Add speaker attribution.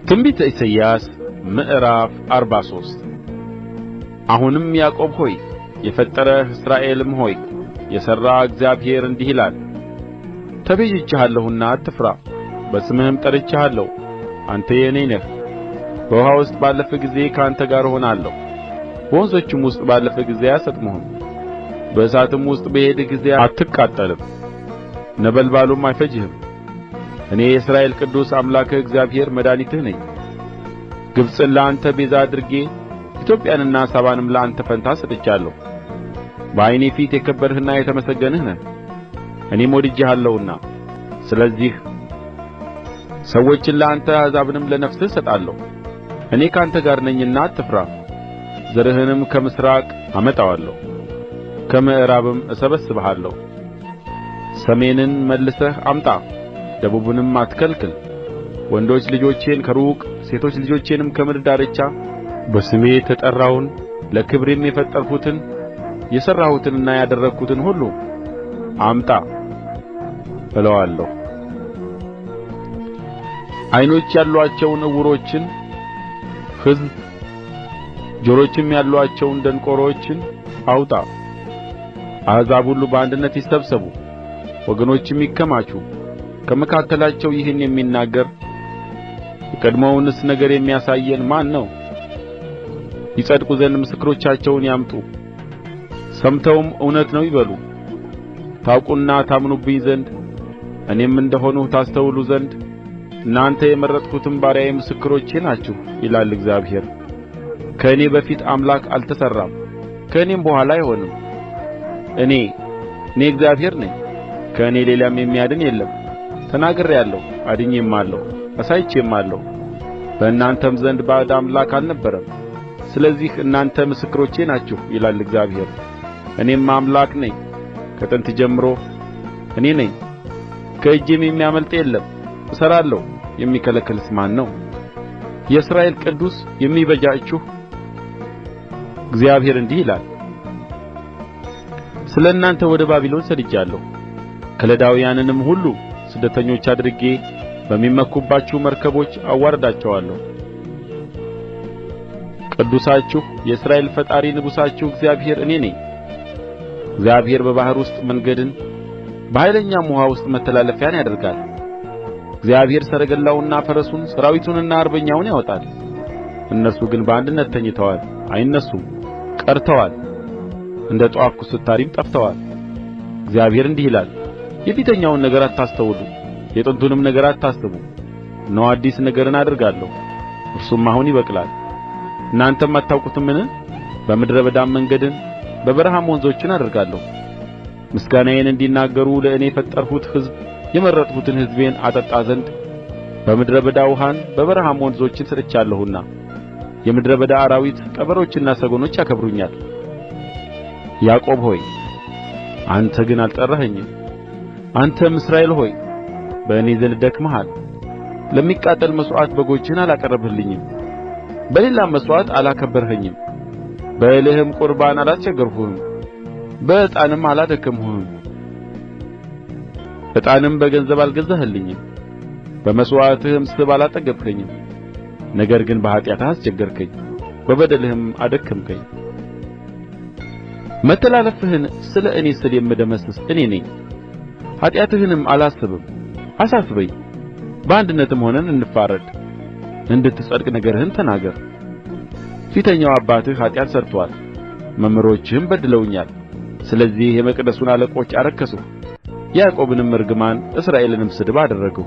Speaker 1: ትንቢተ ኢሳይያስ ምዕራፍ 43 አሁንም ያዕቆብ ሆይ የፈጠረህ እስራኤልም ሆይ የሠራህ እግዚአብሔር እንዲህ ይላል ተቤዥቼሃለሁና አትፍራ በስምህም ጠርቼሃለሁ አንተ የእኔ ነህ በውኃ ውስጥ ባለፍህ ጊዜ ከአንተ ጋር እሆናለሁ በወንዞችም ውስጥ ባለፍህ ጊዜ አያሰጥሙህም በእሳትም ውስጥ በሄድህ ጊዜ አትቃጠልም ነበልባሉም አይፈጅህም እኔ የእስራኤል ቅዱስ አምላክህ እግዚአብሔር መድኃኒትህ ነኝ ግብጽን ለአንተ ቤዛ አድርጌ ኢትዮጵያንና ሳባንም ለአንተ ፋንታ ሰጥቻለሁ በዓይኔ ፊት የከበርህና የተመሰገንህ ነህ እኔም ወድጄሃለሁና ስለዚህ ሰዎችን ለአንተ አሕዛብንም ለነፍስህ እሰጣለሁ እኔ ከአንተ ጋር ነኝና አትፍራ ዘርህንም ከምሥራቅ አመጣዋለሁ ከምዕራብም እሰበስብሃለሁ ሰሜንን መልሰህ አምጣ ደቡብንም አትከልክል ወንዶች ልጆቼን ከሩቅ ሴቶች ልጆቼንም ከምድር ዳርቻ በስሜ የተጠራውን ለክብሬም የፈጠርሁትን የሠራሁትንና ያደረግሁትን ሁሉ አምጣ እለዋለሁ ዓይኖች ያሉአቸውን ዕውሮችን ሕዝብ ጆሮችም ያሉአቸውን ደንቆሮችን አውጣ አሕዛብ ሁሉ በአንድነት ይሰብሰቡ ወገኖችም ይከማቹ ከመካከላቸው ይህን የሚናገር የቀድሞውንስ ነገር የሚያሳየን ማን ነው ይጸድቁ ዘንድ ምስክሮቻቸውን ያምጡ ሰምተውም እውነት ነው ይበሉ ታውቁና ታምኑብኝ ዘንድ እኔም እንደ ሆንሁ ታስተውሉ ዘንድ እናንተ የመረጥሁትም ባሪያዬ ምስክሮቼ ናችሁ ይላል እግዚአብሔር ከእኔ በፊት አምላክ አልተሠራም ከእኔም በኋላ አይሆንም እኔ እግዚአብሔር ነኝ ከእኔ ሌላም የሚያድን የለም ተናግሬአለሁ አድኜማለሁ አሳይቼማለሁ በእናንተም ዘንድ ባዕድ አምላክ አልነበረም ስለዚህ እናንተ ምስክሮቼ ናችሁ ይላል እግዚአብሔር እኔም አምላክ ነኝ ከጥንት ጀምሮ እኔ ነኝ ከእጄም የሚያመልጥ የለም እሠራለሁ የሚከለክልስ ማን ነው የእስራኤል ቅዱስ የሚቤዣችሁ እግዚአብሔር እንዲህ ይላል ስለ እናንተ ወደ ባቢሎን ሰድጃለሁ ከለዳውያንንም ሁሉ ስደተኞች አድርጌ በሚመኩባችሁ መርከቦች አዋርዳቸዋለሁ ቅዱሳችሁ የእስራኤል ፈጣሪ ንጉሣችሁ እግዚአብሔር እኔ ነኝ እግዚአብሔር በባሕር ውስጥ መንገድን በኃይለኛም ውኃ ውስጥ መተላለፊያን ያደርጋል እግዚአብሔር ሰረገላውንና ፈረሱን ሠራዊቱንና አርበኛውን ያወጣል እነርሱ ግን በአንድነት ተኝተዋል አይነሡም ቀርተዋል እንደ ጧፍ ኩስታሪም ጠፍተዋል እግዚአብሔር እንዲህ ይላል የፊተኛውን ነገር አታስተውሉ የጥንቱንም ነገር አታስቡ እነሆ አዲስ ነገርን አደርጋለሁ እርሱም አሁን ይበቅላል እናንተም አታውቁትምን በምድረ በዳም መንገድን በበረሃም ወንዞችን አደርጋለሁ ምስጋናዬን እንዲናገሩ ለእኔ የፈጠርሁት ሕዝብ የመረጥሁትን ሕዝቤን አጠጣ ዘንድ በምድረ በዳ ውኃን በበረሃም ወንዞችን ሰጥቻለሁና የምድረ በዳ አራዊት ቀበሮችና ሰጎኖች ያከብሩኛል ያዕቆብ ሆይ አንተ ግን አልጠራኸኝም አንተም እስራኤል ሆይ በእኔ ዘንድ ደክመሃል ለሚቃጠል መሥዋዕት በጎችህን አላቀረብህልኝም በሌላም መሥዋዕት አላከበርኸኝም በእህልም ቍርባን አላስቸገርሁህም በዕጣንም አላደከምሁህም ዕጣንም በገንዘብ አልገዛህልኝም በመሥዋዕትህም ስብ አላጠገብኸኝም ነገር ግን በኃጢአትህ አስቸገርኸኝ በበደልህም አደከምኸኝ መተላለፍህን ስለ እኔ ስል የምደመስስ እኔ ነኝ ኃጢአትህንም አላስብም አሳስበኝ በአንድነትም ሆነን እንፋረድ እንድትጸድቅ ነገርህን ተናገር ፊተኛው አባትህ ኃጢአት ሠርቶአል መምህሮችህም በድለውኛል ስለዚህ የመቅደሱን አለቆች አረከስሁ ያዕቆብንም እርግማን እስራኤልንም ስድብ አደረግሁ